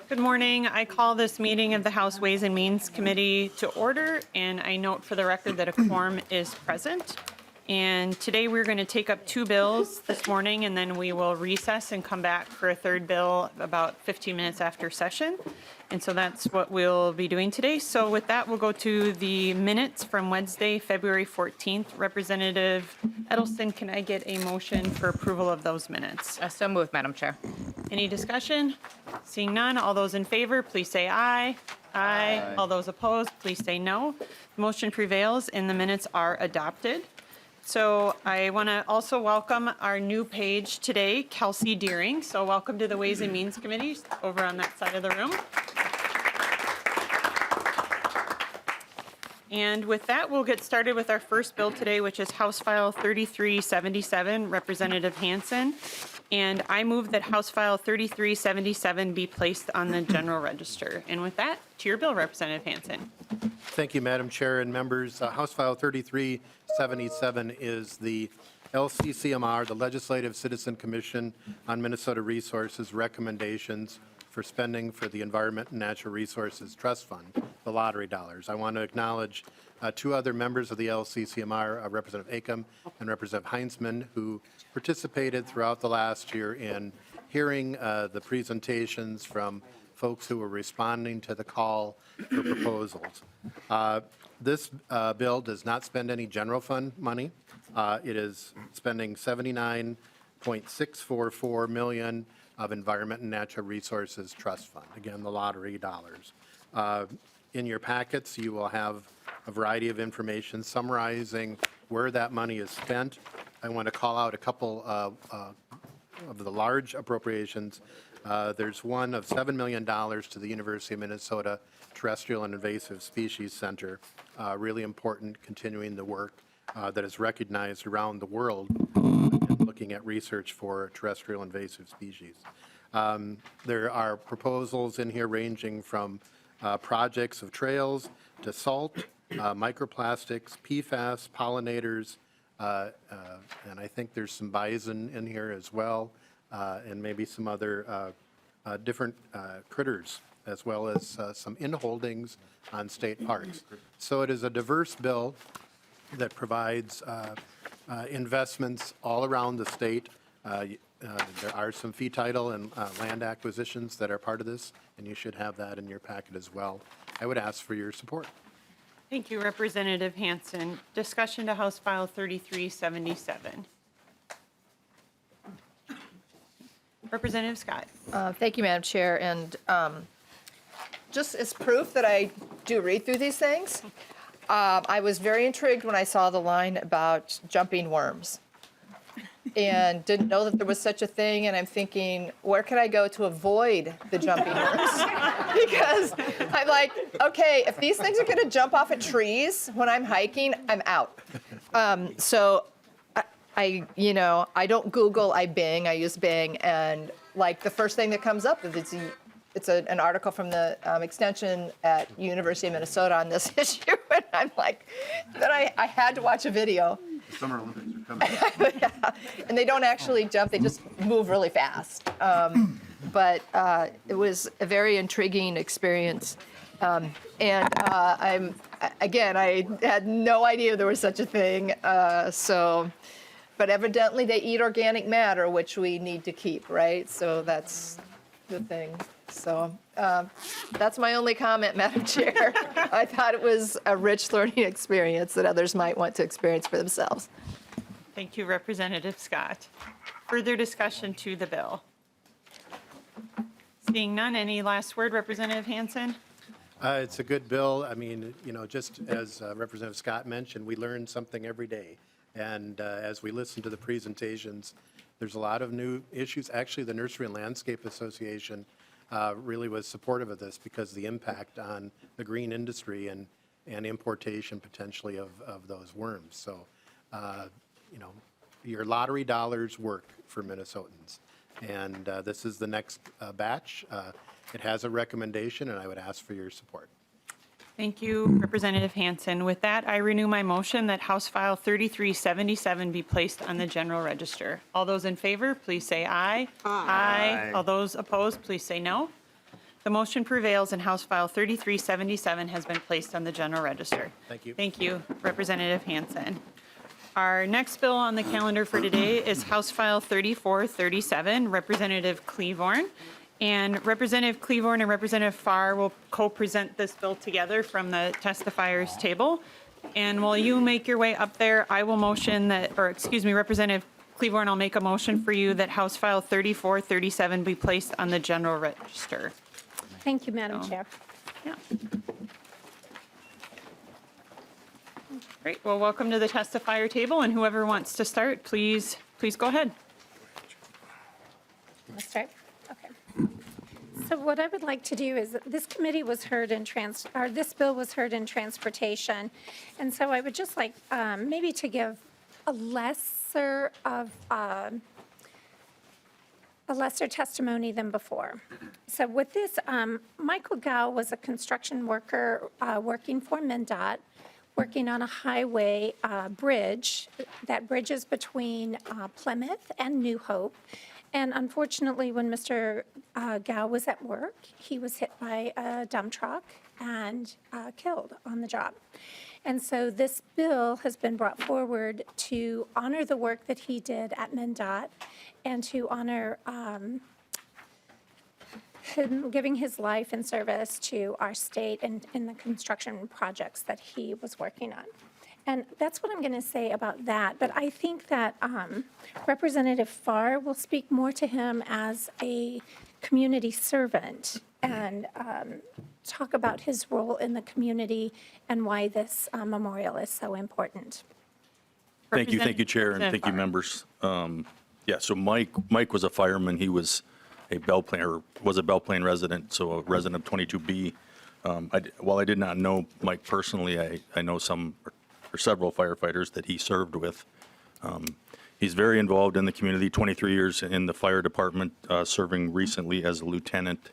Good morning. I call this meeting of the House Ways and Means Committee to order, and I note for the record that a quorum is present. And today we're going to take up two bills this morning, and then we will recess and come back for a third bill about 15 minutes after session. And so that's what we'll be doing today. So with that, we'll go to the minutes from Wednesday, February 14th. Representative Edelson, can I get a motion for approval of those minutes? So moved, Madam Chair. Any discussion? Seeing none, all those in favor, please say aye. Aye. All those opposed, please say no. The motion prevails and the minutes are adopted. So I want to also welcome our new page today, Kelsey Deering. So welcome to the Ways and Means Committee over on that side of the room. And with that, we'll get started with our first bill today, which is House File 3377, Representative Hansen. And I move that House File 3377 be placed on the General Register. And with that, to your bill, Representative Hansen. Thank you, Madam Chair and members. House File 3377 is the LCCMR, the Legislative Citizen Commission on Minnesota Resources recommendations for spending for the Environment and Natural Resources Trust Fund, the lottery dollars. I want to acknowledge two other members of the LCCMR, Representative Acom and Representative Hansen, who participated throughout the last year in hearing the presentations from folks who were responding to the call for proposals. This bill does not spend any general fund money. It is spending $79.644 million of Environment and Natural Resources Trust Fund, again, the lottery dollars. In your packets, you will have a variety of information summarizing where that money is spent. I want to call out a couple of the large appropriations. There's one of $7 million to the University of Minnesota Terrestrial and Invasive Species Center, really important, continuing the work that is recognized around the world looking at research for terrestrial invasive species. There are proposals in here ranging from projects of trails to salt, microplastics, PFAS, pollinators, and I think there's some bison in here as well, and maybe some other different critters, as well as some inholdings on state parks. So it is a diverse bill that provides investments all around the state. There are some fee title and land acquisitions that are part of this, and you should have that in your packet as well. I would ask for your support. Thank you, Representative Hansen. Discussion to House File 3377. Representative Scott. Thank you, Madam Chair. And just as proof that I do read through these things, I was very intrigued when I saw the line about jumping worms and didn't know that there was such a thing. And I'm thinking, where can I go to avoid the jumping worms? Because I'm like, okay, if these things are going to jump off of trees when I'm hiking, I'm out. So I don't Google, I Bing, I use Bing, and like the first thing that comes up is it's an article from the extension at University of Minnesota on this issue, and I'm like, then I had to watch a video. The Summer Olympics are coming. Yeah. And they don't actually jump, they just move really fast. But it was a very intriguing experience. I had no idea there was such a thing. But evidently they eat organic matter, which we need to keep, right? So that's the thing. So that's my only comment, Madam Chair. I thought it was a rich learning experience that others might want to experience for themselves. Thank you, Representative Scott. Further discussion to the bill? Seeing none, any last word, Representative Hansen? It's a good bill. I mean, just as Representative Scott mentioned, we learn something every day. And as we listen to the presentations, there's a lot of new issues. Actually, the Nursery and Landscape Association really was supportive of this because of the impact on the green industry and importation potentially of those worms. So, your lottery dollars work for Minnesotans. And this is the next batch. It has a recommendation, and I would ask for your support. Thank you, Representative Hansen. With that, I renew my motion that House File 3377 be placed on the General Register. All those in favor, please say aye. Aye. All those opposed, please say no. The motion prevails and House File 3377 has been placed on the general register. Thank you. Thank you, Representative Hansen. Our next bill on the calendar for today is House File 3437, Representative Klevorn. And Representative Klevorn and Representative Farr will co-present this bill together from the testifiers table. And while you make your way up there, I will motion that, or excuse me, Representative Klevorn, I'll make a motion for you that House File 3437 be placed on the general register. Thank you, Madam Chair. Yeah. Great. Well, welcome to the testifier table, and whoever wants to start, please go ahead. I'll start. Okay. So what I would like to do is, this committee was heard in this bill was heard in transportation, and so I would just like maybe to give a lesser testimony than before. So with this, Michael Gow was a construction worker working for MnDOT, working on a highway bridge. That bridge is between Plymouth and New Hope. And unfortunately, when Mr. Gow was at work, he was hit by a dump truck and killed on the job. And so this bill has been brought forward to honor the work that he did at MnDOT and to honor him giving his life in service to our state and in the construction projects that he was working on. And that's what I'm going to say about that. But I think that Representative Farr will speak more to him as a community servant and talk about his role in the community and why this memorial is so important. Thank you, Chair, and thank you, Farr. members. Yeah, so Mike was a fireman. He was a Belle Plaine, or was a Belle Plaine resident, so a resident of 22B. While I did not know Mike personally, I know some or several firefighters that he served with. He's very involved in the community, 23 years in the fire department, serving recently as a lieutenant,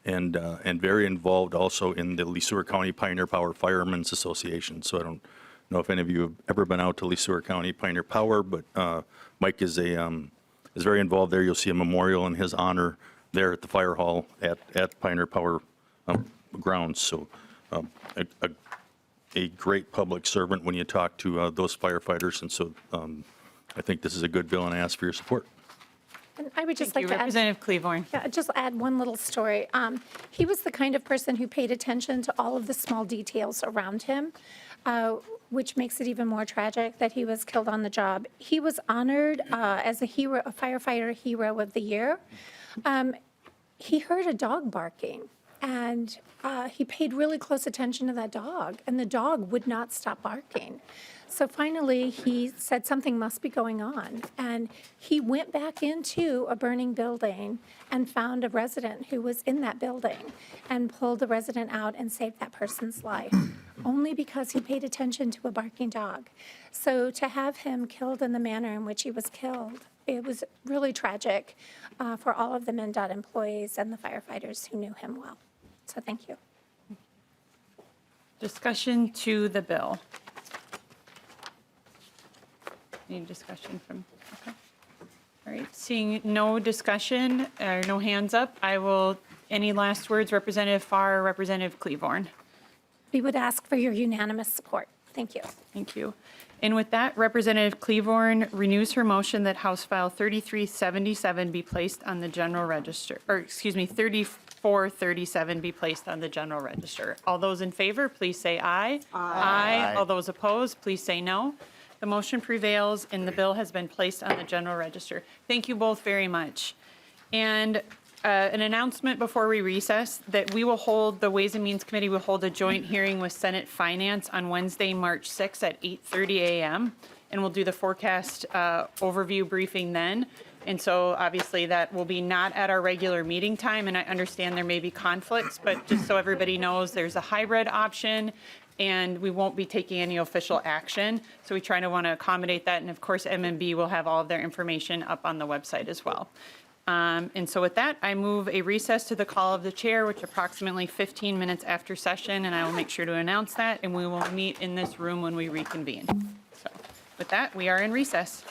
and very involved also in the Leesure County Pioneer Power Firemen's Association. So I don't know if any of you have ever been out to Leesure County Pioneer Power, but Mike is very involved there. You'll see a memorial in his honor there at the fire hall at Pioneer Power grounds. So a great public servant when you talk to those firefighters. And so I think this is a good bill, and I ask for your support. And I would just Thank like you, to add. Representative Klevorn. Yeah, just add one little story. He was the kind of person who paid attention to all of the small details around him, which makes it even more tragic that he was killed on the job. He was honored as a hero, a firefighter hero of the year. He heard a dog barking, and he paid really close attention to that dog, and the dog would not stop barking. So finally, he said something must be going on, and he went back into a burning building and found a resident who was in that building and pulled the resident out and saved that person's life, only because he paid attention to a barking dog. So to have him killed in the manner in which he was killed, it was really tragic for all of the MnDOT employees and the firefighters who knew him well. So thank you. Discussion to the bill. Any discussion from, okay. All right, seeing no discussion or no hands up, any last words, Representative Farr or Representative Klevorn? We would ask for your unanimous support. Thank you. Thank you. And with that, Representative Klevorn renews her motion that House File 3377 be placed on the general register, or excuse me, 3437 be placed on the general register. All those in favor, please say aye. Aye. All those opposed, please say no. The motion prevails and the bill has been placed on the general register. Thank you both very much. And an announcement before we recess that the Ways and Means Committee will hold a joint hearing with Senate Finance on Wednesday, March 6th at 8:30 a.m. And we'll do the forecast overview briefing then. And so obviously that will be not at our regular meeting time. And I understand there may be conflicts, but just so everybody knows, there's a hybrid option and we won't be taking any official action. So we want to accommodate that. And of course, MMB will have all of their information up on the website as well. And so with that, I move a recess to the call of the chair, which approximately 15 minutes after session, and I will make sure to announce that, and we will meet in this room when we reconvene. So with that, we are in recess.